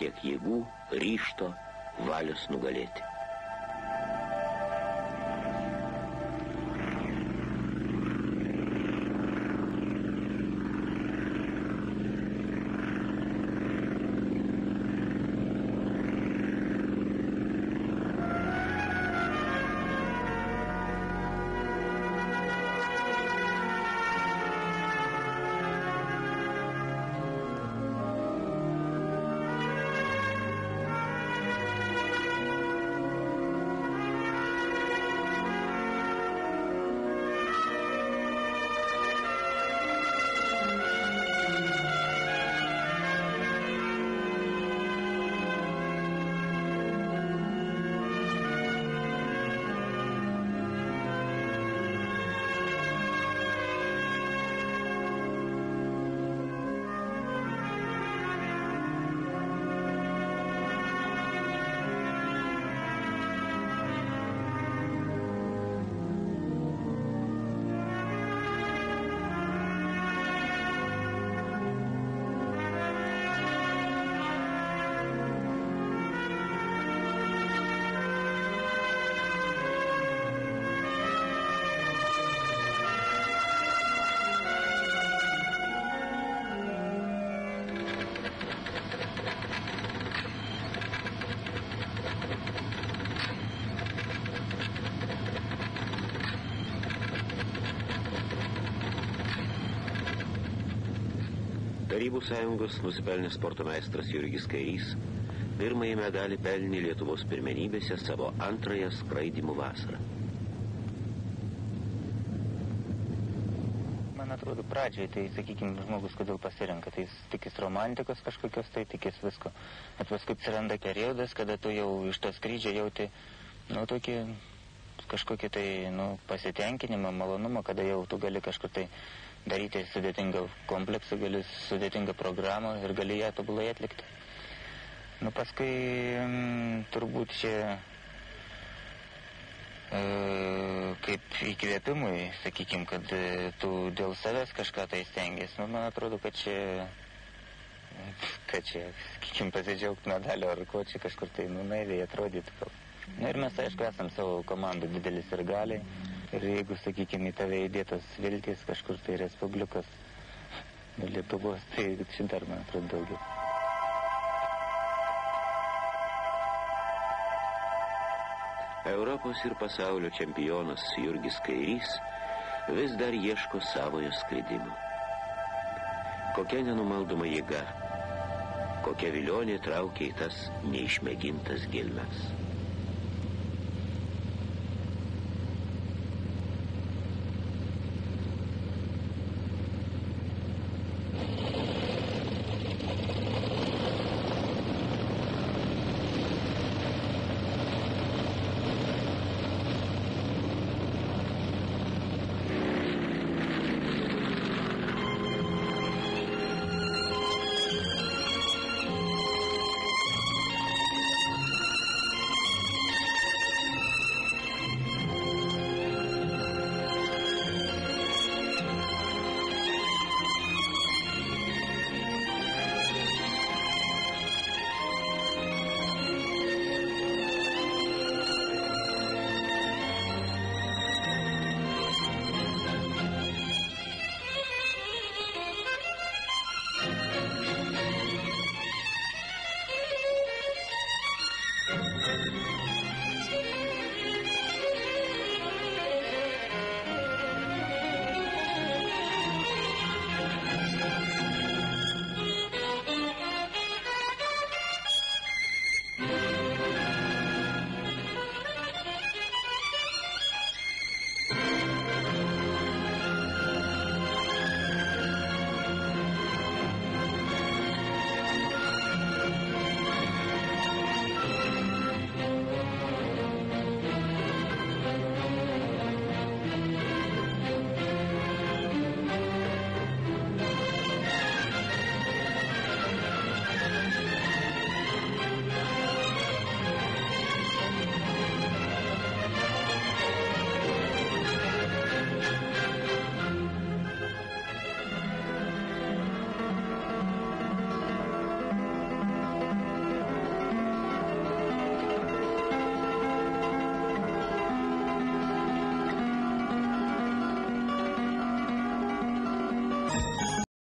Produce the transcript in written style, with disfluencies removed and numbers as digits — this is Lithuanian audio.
tiek jėgų, ryžto, valios nugalėti. Tarybų sąjungos nusipelnęs sporto meistras Jurgis Kairys pirmąjį medalį pelnė Lietuvos pirmenybėse savo antrąją skraidymų vasarą. Man atrodo, pradžiai, tai, sakykime, žmogus kodėl pasirenka, tai jis tikis romantikos kažkokios, tai tikis visko. Bet paskui atsiranda periodas, kada tu jau iš to skrydžio jauti, tokį kažkokį tai, pasitenkinimą, malonumą, kada jau tu gali kažkur tai daryti sudėtingą kompleksą, gali sudėtingą programą ir gali ją tobulai atlikti. Paskui turbūt čia kaip įkvėpimui, sakykime, kad tu dėl savęs kažką tai stengiasi. Man atrodo, kad čia, sakykime, pasidžiaugti medalio ar ko čia kažkur tai naiviai atrodytų. Ir mes, aišku, esam savo komandų didelis ir galiai. Ir jeigu, sakykime, į tave įdėtos viltys kažkur tai Respublikos, Lietuvos, tai čia dar, man atrodo, daugiau. Europos ir pasaulio čempionas Jurgis Kairys vis dar ieško savojo skridimo. Kokia nenumaldoma jėga, kokia vilionė traukia į tas neišmėgintas gelmes.